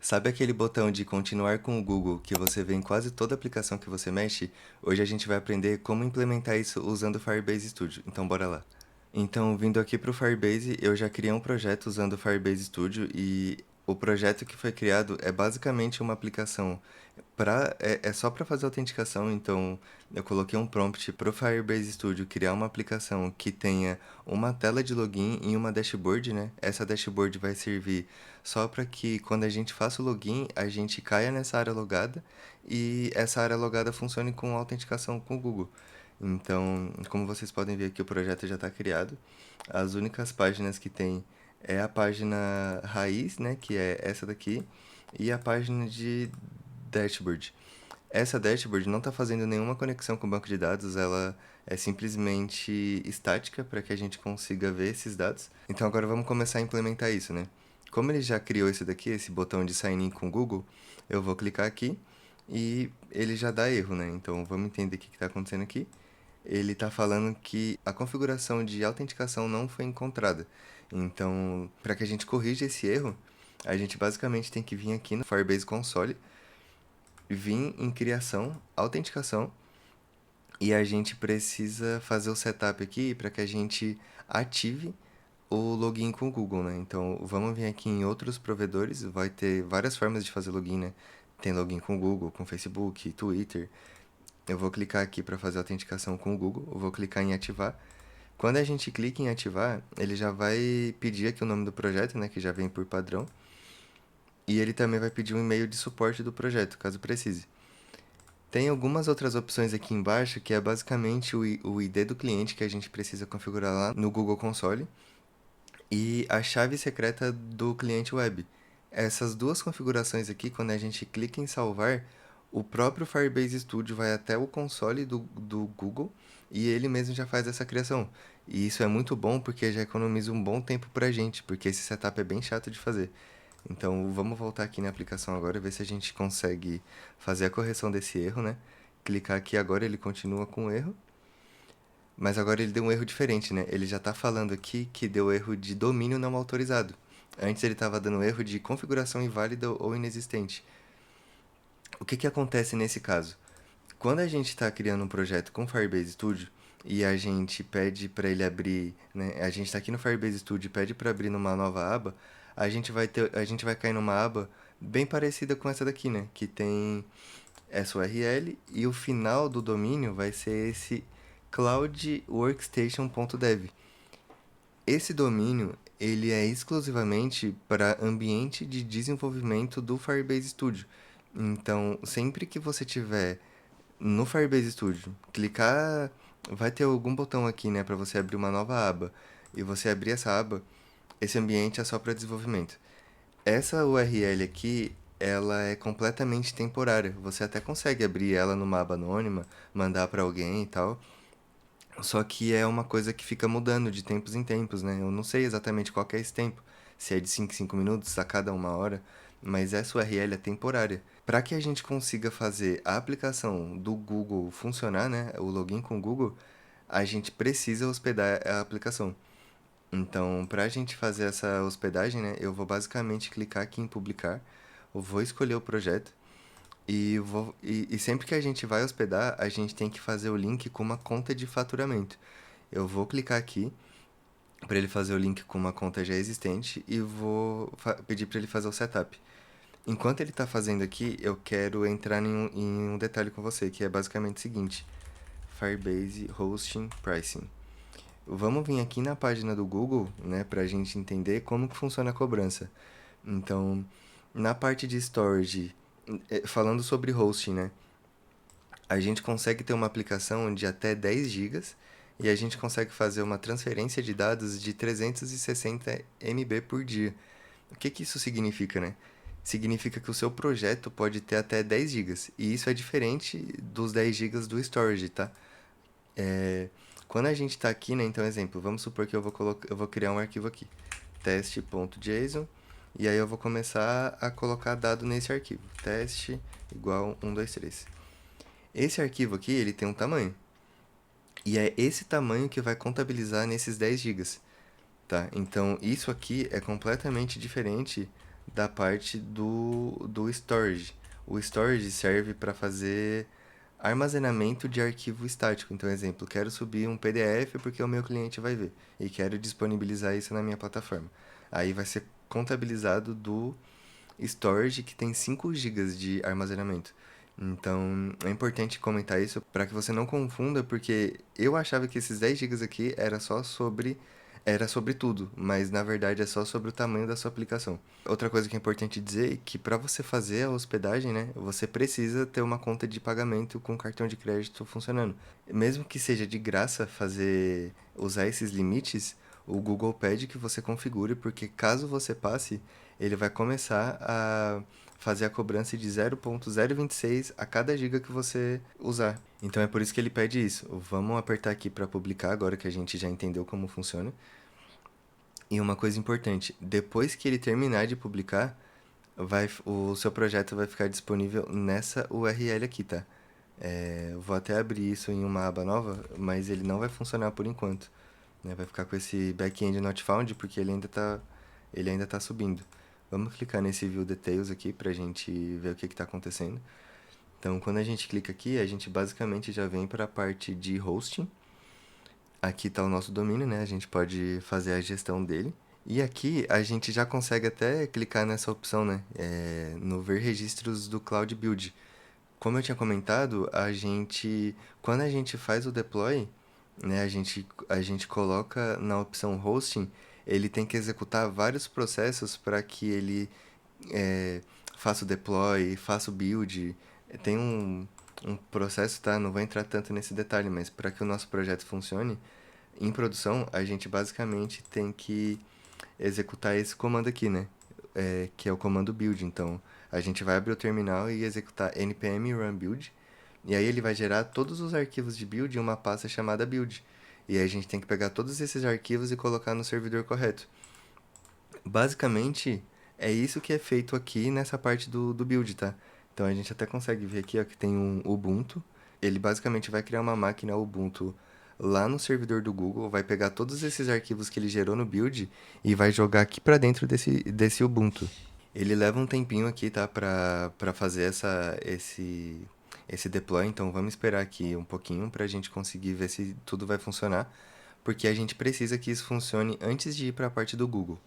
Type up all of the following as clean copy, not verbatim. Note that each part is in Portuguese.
Sabe aquele botão de continuar com o Google que você vê em quase toda aplicação que você mexe? Hoje a gente vai aprender como implementar isso usando o Firebase Studio. Então bora lá. Então, vindo aqui para o Firebase, eu já criei um projeto usando o Firebase Studio e o projeto que foi criado é basicamente uma aplicação é só para fazer autenticação. Então eu coloquei um prompt para o Firebase Studio criar uma aplicação que tenha uma tela de login e uma dashboard, né? Essa dashboard vai servir só para que quando a gente faça o login, a gente caia nessa área logada e essa área logada funcione com autenticação com o Google. Então, como vocês podem ver aqui, o projeto já está criado. As únicas páginas que tem é a página raiz, né, que é essa daqui, e a página de dashboard. Essa dashboard não está fazendo nenhuma conexão com o banco de dados, ela é simplesmente estática para que a gente consiga ver esses dados. Então agora vamos começar a implementar isso, né? Como ele já criou esse daqui, esse botão de sign in com o Google, eu vou clicar aqui e ele já dá erro, né? Então vamos entender o que está acontecendo aqui. Ele está falando que a configuração de autenticação não foi encontrada. Então, para que a gente corrija esse erro, a gente basicamente tem que vir aqui no Firebase Console, vir em criação, autenticação, e a gente precisa fazer o setup aqui para que a gente ative o login com o Google, né? Então, vamos vir aqui em outros provedores, vai ter várias formas de fazer login, né? Tem login com o Google, com o Facebook, Twitter. Eu vou clicar aqui para fazer a autenticação com o Google, eu vou clicar em ativar. Quando a gente clica em ativar, ele já vai pedir aqui o nome do projeto, né, que já vem por padrão. E ele também vai pedir um e-mail de suporte do projeto, caso precise. Tem algumas outras opções aqui embaixo, que é basicamente o ID do cliente que a gente precisa configurar lá no Google Console e a chave secreta do cliente web. Essas duas configurações aqui, quando a gente clica em salvar, o próprio Firebase Studio vai até o console do Google e ele mesmo já faz essa criação. E isso é muito bom porque já economiza um bom tempo pra gente, porque esse setup é bem chato de fazer. Então vamos voltar aqui na aplicação agora, ver se a gente consegue fazer a correção desse erro, né? Clicar aqui agora, ele continua com o erro. Mas agora ele deu um erro diferente, né? Ele já está falando aqui que deu erro de domínio não autorizado. Antes ele estava dando erro de configuração inválida ou inexistente. O que acontece nesse caso? Quando a gente está criando um projeto com Firebase Studio e a gente pede para ele abrir, né? A gente está aqui no Firebase Studio e pede para abrir numa nova aba, a gente vai cair numa aba bem parecida com essa daqui, né? Que tem essa URL e o final do domínio vai ser esse cloudworkstation.dev. Esse domínio ele é exclusivamente para ambiente de desenvolvimento do Firebase Studio. Então, sempre que você tiver no Firebase Studio, clicar, vai ter algum botão aqui, né, para você abrir uma nova aba. E você abrir essa aba, esse ambiente é só para desenvolvimento. Essa URL aqui, ela é completamente temporária. Você até consegue abrir ela numa aba anônima, mandar para alguém e tal. Só que é uma coisa que fica mudando de tempos em tempos, né? Eu não sei exatamente qual que é esse tempo, se é de 5 em 5 minutos a cada uma hora, mas essa URL é temporária. Para que a gente consiga fazer a aplicação do Google funcionar, né? O login com o Google, a gente precisa hospedar a aplicação. Então, para a gente fazer essa hospedagem, né, eu vou basicamente clicar aqui em publicar, eu vou escolher o projeto e sempre que a gente vai hospedar, a gente tem que fazer o link com uma conta de faturamento. Eu vou clicar aqui para ele fazer o link com uma conta já existente e vou pedir para ele fazer o setup. Enquanto ele está fazendo aqui, eu quero entrar em um detalhe com você, que é basicamente o seguinte: Firebase Hosting Pricing. Vamos vir aqui na página do Google, né, para a gente entender como que funciona a cobrança. Então, na parte de storage, falando sobre hosting, né, a gente consegue ter uma aplicação de até 10 gigas e a gente consegue fazer uma transferência de dados de 360 MB por dia. O que isso significa, né? Significa que o seu projeto pode ter até 10 gigas e isso é diferente dos 10 gigas do storage, tá? É, quando a gente está aqui, né? Então, exemplo, vamos supor que eu vou criar um arquivo aqui, teste.json, e aí eu vou começar a colocar dado nesse arquivo, teste igual 1, 2, 3. Esse arquivo aqui, ele tem um tamanho, e é esse tamanho que vai contabilizar nesses 10 gigas, tá? Então, isso aqui é completamente diferente da parte do storage. O storage serve para fazer armazenamento de arquivo estático. Então, exemplo, quero subir um PDF porque o meu cliente vai ver e quero disponibilizar isso na minha plataforma. Aí vai ser contabilizado do storage que tem 5 gigas de armazenamento. Então, é importante comentar isso para que você não confunda, porque eu achava que esses 10 gigas aqui era sobre tudo, mas na verdade é só sobre o tamanho da sua aplicação. Outra coisa que é importante dizer é que para você fazer a hospedagem, né, você precisa ter uma conta de pagamento com cartão de crédito funcionando. Mesmo que seja de graça usar esses limites, o Google pede que você configure, porque caso você passe, ele vai começar a fazer a cobrança de 0,026 a cada giga que você usar. Então é por isso que ele pede isso. Vamos apertar aqui para publicar agora que a gente já entendeu como funciona. E uma coisa importante, depois que ele terminar de publicar, o seu projeto vai ficar disponível nessa URL aqui, tá? Vou até abrir isso em uma aba nova, mas ele não vai funcionar por enquanto, né? Vai ficar com esse backend not found porque ele ainda tá subindo. Vamos clicar nesse View Details aqui pra gente ver o que está acontecendo. Então, quando a gente clica aqui, a gente basicamente já vem para a parte de hosting. Aqui está o nosso domínio, né? A gente pode fazer a gestão dele. E aqui a gente já consegue até clicar nessa opção, né? No ver registros do Cloud Build. Como eu tinha comentado, quando a gente faz o deploy, né, a gente coloca na opção hosting, ele tem que executar vários processos para que ele é, faça o deploy, faça o build. Tem um processo, tá? Não vou entrar tanto nesse detalhe, mas para que o nosso projeto funcione, em produção, a gente basicamente tem que executar esse comando aqui, né? Que é o comando build. Então, a gente vai abrir o terminal e executar npm run build. E aí ele vai gerar todos os arquivos de build em uma pasta chamada build. E aí a gente tem que pegar todos esses arquivos e colocar no servidor correto. Basicamente, é isso que é feito aqui nessa parte do build, tá? Então a gente até consegue ver aqui ó, que tem um Ubuntu. Ele basicamente vai criar uma máquina Ubuntu lá no servidor do Google, vai pegar todos esses arquivos que ele gerou no build e vai jogar aqui para dentro desse Ubuntu. Ele leva um tempinho aqui, tá? Pra fazer esse deploy. Então vamos esperar aqui um pouquinho pra gente conseguir ver se tudo vai funcionar. Porque a gente precisa que isso funcione antes de ir pra parte do Google.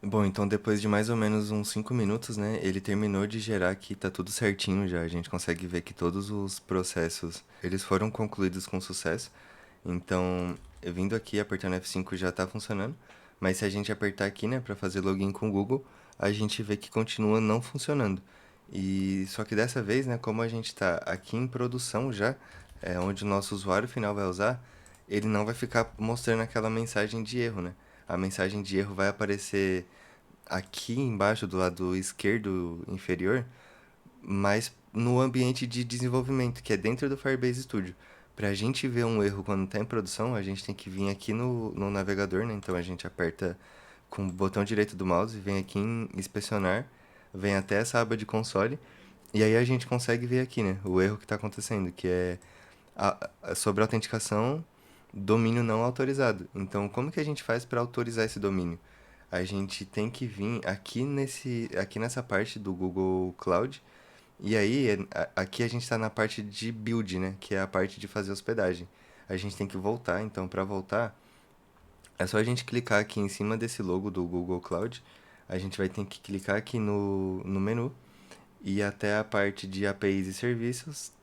Bom, então depois de mais ou menos uns 5 minutos, né? Ele terminou de gerar aqui, tá tudo certinho já. A gente consegue ver que todos os processos, eles foram concluídos com sucesso. Então, eu vindo aqui, apertando F5 já tá funcionando. Mas se a gente apertar aqui, né, para fazer login com o Google, a gente vê que continua não funcionando. E só que dessa vez, né, como a gente está aqui em produção já, onde o nosso usuário final vai usar, ele não vai ficar mostrando aquela mensagem de erro, né? A mensagem de erro vai aparecer aqui embaixo do lado esquerdo inferior, mas no ambiente de desenvolvimento, que é dentro do Firebase Studio. Para a gente ver um erro quando está em produção, a gente tem que vir aqui no navegador, né? Então a gente aperta com o botão direito do mouse, vem aqui em inspecionar, vem até essa aba de console, e aí a gente consegue ver aqui, né? O erro que está acontecendo, que é sobre a autenticação, domínio não autorizado. Então, como que a gente faz para autorizar esse domínio? A gente tem que vir aqui nessa parte do Google Cloud e aí, aqui a gente está na parte de build, né? Que é a parte de fazer hospedagem. A gente tem que voltar, então para voltar, é só a gente clicar aqui em cima desse logo do Google Cloud. A gente vai ter que clicar aqui no menu e até a parte de APIs e serviços,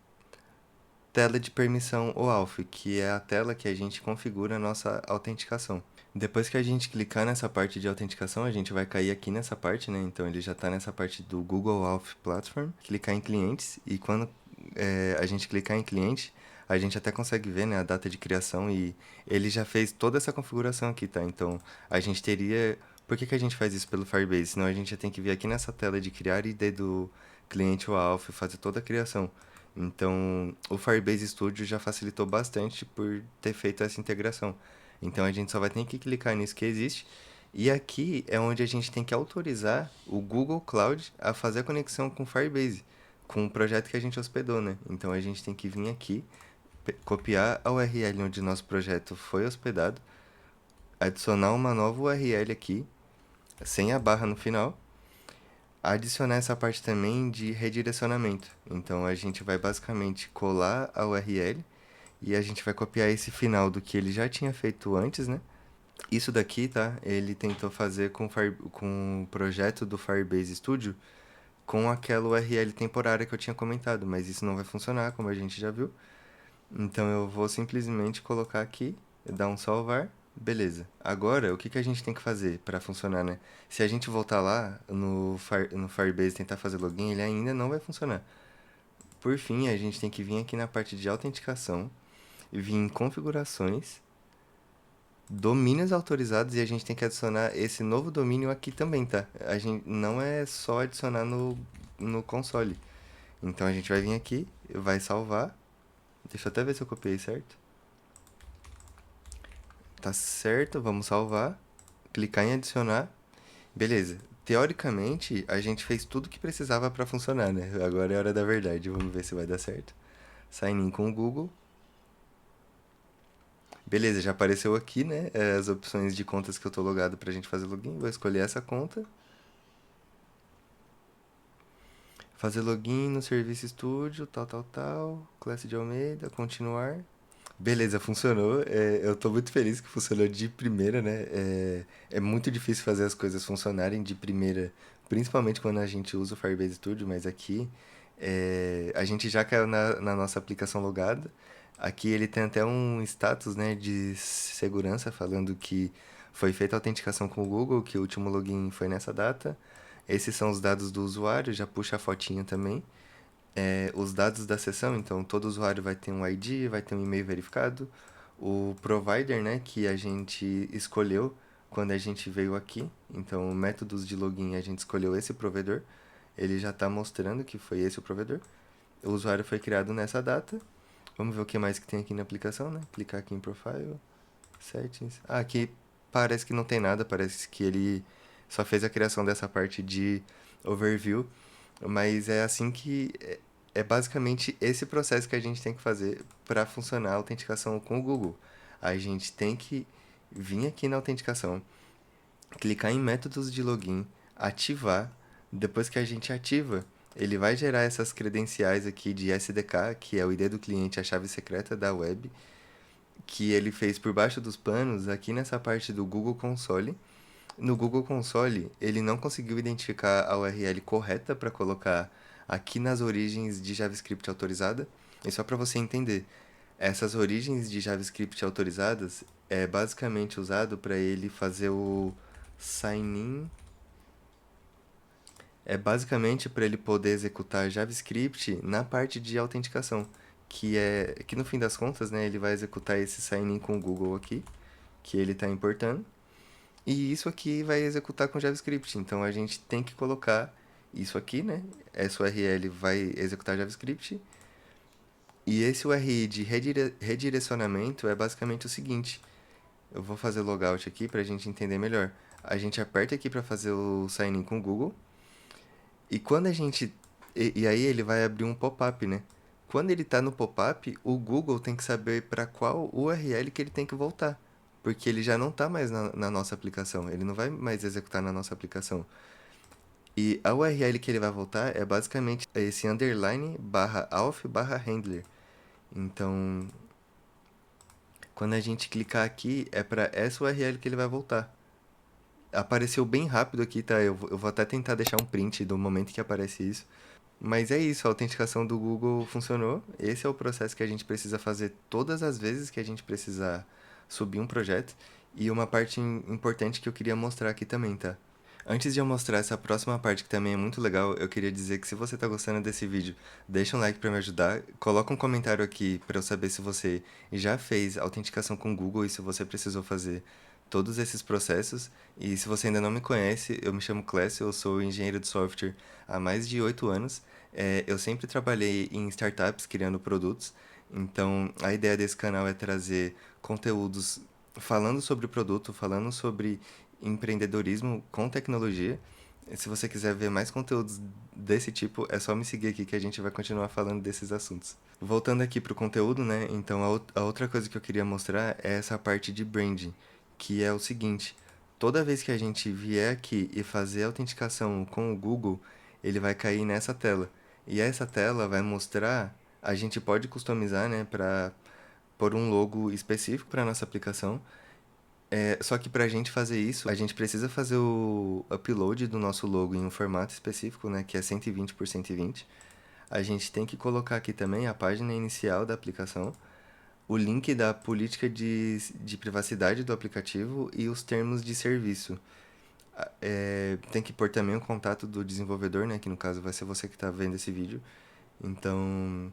tela de permissão OAuth, que é a tela que a gente configura a nossa autenticação. Depois que a gente clicar nessa parte de autenticação, a gente vai cair aqui nessa parte, né? Então ele já está nessa parte do Google Auth Platform. Clicar em clientes e quando a gente clicar em cliente, a gente até consegue ver, né, a data de criação e ele já fez toda essa configuração aqui, tá? Então a gente teria... Por que a gente faz isso pelo Firebase? Senão a gente já tem que vir aqui nessa tela de criar ID do cliente OAuth e fazer toda a criação. Então, o Firebase Studio já facilitou bastante por ter feito essa integração. Então, a gente só vai ter que clicar nisso que existe. E aqui é onde a gente tem que autorizar o Google Cloud a fazer a conexão com o Firebase, com o projeto que a gente hospedou, né? Então, a gente tem que vir aqui, copiar a URL onde nosso projeto foi hospedado, adicionar uma nova URL aqui, sem a barra no final, adicionar essa parte também de redirecionamento. Então a gente vai basicamente colar a URL e a gente vai copiar esse final do que ele já tinha feito antes, né? Isso daqui, tá? Ele tentou fazer com o projeto do Firebase Studio com aquela URL temporária que eu tinha comentado, mas isso não vai funcionar, como a gente já viu. Então eu vou simplesmente colocar aqui, dar um salvar, beleza. Agora, o que que a gente tem que fazer para funcionar, né? Se a gente voltar lá no Firebase e tentar fazer login, ele ainda não vai funcionar. Por fim, a gente tem que vir aqui na parte de autenticação, vir em configurações, domínios autorizados, e a gente tem que adicionar esse novo domínio aqui também, tá? A gente não é só adicionar no console. Então a gente vai vir aqui, vai salvar. Deixa eu até ver se eu copiei certo. Tá certo, vamos salvar. Clicar em adicionar. Beleza. Teoricamente, a gente fez tudo que precisava para funcionar, né? Agora é a hora da verdade. Vamos ver se vai dar certo. Sign in com o Google. Beleza, já apareceu aqui, né? As opções de contas que eu tô logado pra gente fazer login. Vou escolher essa conta. Fazer login no Serviço Studio, tal, tal, tal. Classe de Almeida, continuar. Beleza, funcionou. Eu tô muito feliz que funcionou de primeira, né? É muito difícil fazer as coisas funcionarem de primeira, principalmente quando a gente usa o Firebase Studio, mas aqui a gente já caiu na nossa aplicação logada. Aqui ele tem até um status, né, de segurança falando que foi feita a autenticação com o Google, que o último login foi nessa data. Esses são os dados do usuário, já puxa a fotinha também os dados da sessão, então todo usuário vai ter um ID, vai ter um e-mail verificado, o provider, né, que a gente escolheu quando a gente veio aqui, então métodos de login a gente escolheu esse provedor, ele já está mostrando que foi esse o provedor, o usuário foi criado nessa data, vamos ver o que mais que tem aqui na aplicação, né, clicar aqui em Profile, Settings, aqui parece que não tem nada, parece que ele só fez a criação dessa parte de overview, mas é assim que é basicamente esse processo que a gente tem que fazer para funcionar a autenticação com o Google. A gente tem que vir aqui na autenticação, clicar em métodos de login, ativar. Depois que a gente ativa, ele vai gerar essas credenciais aqui de SDK, que é o ID do cliente, a chave secreta da web, que ele fez por baixo dos panos aqui nessa parte do Google Console. No Google Console, ele não conseguiu identificar a URL correta para colocar aqui nas origens de JavaScript autorizada. E só para você entender, essas origens de JavaScript autorizadas é basicamente usado para ele fazer o sign-in. É basicamente para ele poder executar JavaScript na parte de autenticação, que no fim das contas, né, ele vai executar esse sign-in com o Google aqui, que ele está importando. E isso aqui vai executar com JavaScript. Então a gente tem que colocar isso aqui, né? Essa URL vai executar JavaScript. E esse URI de redirecionamento é basicamente o seguinte. Eu vou fazer logout aqui para a gente entender melhor. A gente aperta aqui para fazer o sign in com o Google. E quando a gente. E aí ele vai abrir um pop-up, né? Quando ele está no pop-up, o Google tem que saber para qual URL que ele tem que voltar. Porque ele já não está mais na nossa aplicação. Ele não vai mais executar na nossa aplicação. E a URL que ele vai voltar é basicamente esse underline barra auth barra handler. Então, quando a gente clicar aqui, é para essa URL que ele vai voltar. Apareceu bem rápido aqui, tá? Eu vou até tentar deixar um print do momento que aparece isso. Mas é isso, a autenticação do Google funcionou. Esse é o processo que a gente precisa fazer todas as vezes que a gente precisar subir um projeto. E uma parte importante que eu queria mostrar aqui também, tá? Antes de eu mostrar essa próxima parte que também é muito legal, eu queria dizer que se você está gostando desse vídeo, deixa um like para me ajudar, coloca um comentário aqui para eu saber se você já fez autenticação com o Google e se você precisou fazer todos esses processos. E se você ainda não me conhece, eu me chamo Clécio, eu sou engenheiro de software há mais de 8 anos. Eu sempre trabalhei em startups criando produtos, então a ideia desse canal é trazer conteúdos falando sobre o produto, falando sobre empreendedorismo com tecnologia. Se você quiser ver mais conteúdos desse tipo, é só me seguir aqui que a gente vai continuar falando desses assuntos. Voltando aqui para o conteúdo, né? Então a outra coisa que eu queria mostrar é essa parte de branding, que é o seguinte: toda vez que a gente vier aqui e fazer a autenticação com o Google, ele vai cair nessa tela. E essa tela vai mostrar, a gente pode customizar, né, para pôr um logo específico para nossa aplicação. Só que para a gente fazer isso, a gente precisa fazer o upload do nosso logo em um formato específico, né, que é 120 por 120. A gente tem que colocar aqui também a página inicial da aplicação, o link da política de privacidade do aplicativo e os termos de serviço. Tem que pôr também o contato do desenvolvedor, né, que no caso vai ser você que está vendo esse vídeo. Então,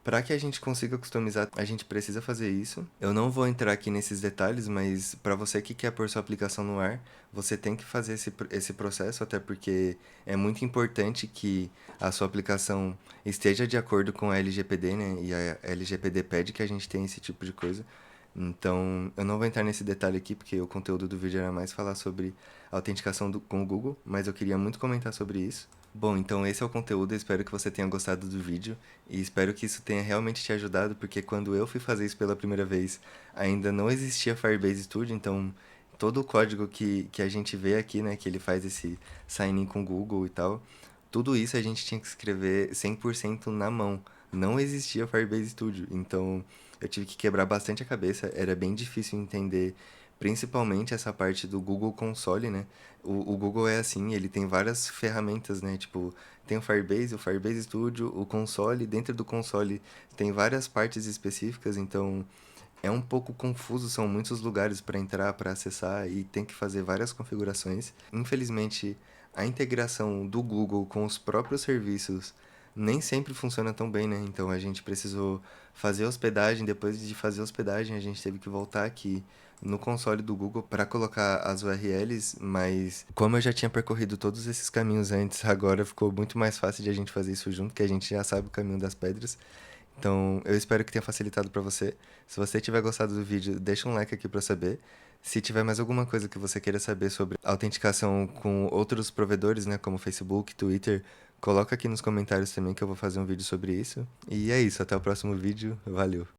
para que a gente consiga customizar, a gente precisa fazer isso. Eu não vou entrar aqui nesses detalhes, mas para você que quer pôr sua aplicação no ar, você tem que fazer esse processo, até porque é muito importante que a sua aplicação esteja de acordo com a LGPD, né? E a LGPD pede que a gente tenha esse tipo de coisa. Então, eu não vou entrar nesse detalhe aqui, porque o conteúdo do vídeo era mais falar sobre autenticação com o Google, mas eu queria muito comentar sobre isso. Bom, então esse é o conteúdo, eu espero que você tenha gostado do vídeo e espero que isso tenha realmente te ajudado, porque quando eu fui fazer isso pela primeira vez, ainda não existia Firebase Studio, então todo o código que a gente vê aqui, né, que ele faz esse sign in com o Google e tal, tudo isso a gente tinha que escrever 100% na mão. Não existia Firebase Studio, então eu tive que quebrar bastante a cabeça, era bem difícil entender, principalmente essa parte do Google Console, né? O Google é assim, ele tem várias ferramentas, né? Tipo, tem o Firebase Studio, o console, dentro do console tem várias partes específicas, então é um pouco confuso, são muitos lugares para entrar, para acessar e tem que fazer várias configurações. Infelizmente, a integração do Google com os próprios serviços nem sempre funciona tão bem, né? Então a gente precisou fazer hospedagem, depois de fazer hospedagem, a gente teve que voltar aqui no console do Google para colocar as URLs, mas como eu já tinha percorrido todos esses caminhos antes, agora ficou muito mais fácil de a gente fazer isso junto, que a gente já sabe o caminho das pedras. Então, eu espero que tenha facilitado para você. Se você tiver gostado do vídeo, deixa um like aqui para saber. Se tiver mais alguma coisa que você queira saber sobre autenticação com outros provedores, né, como Facebook, Twitter, coloca aqui nos comentários também que eu vou fazer um vídeo sobre isso. E é isso, até o próximo vídeo. Valeu!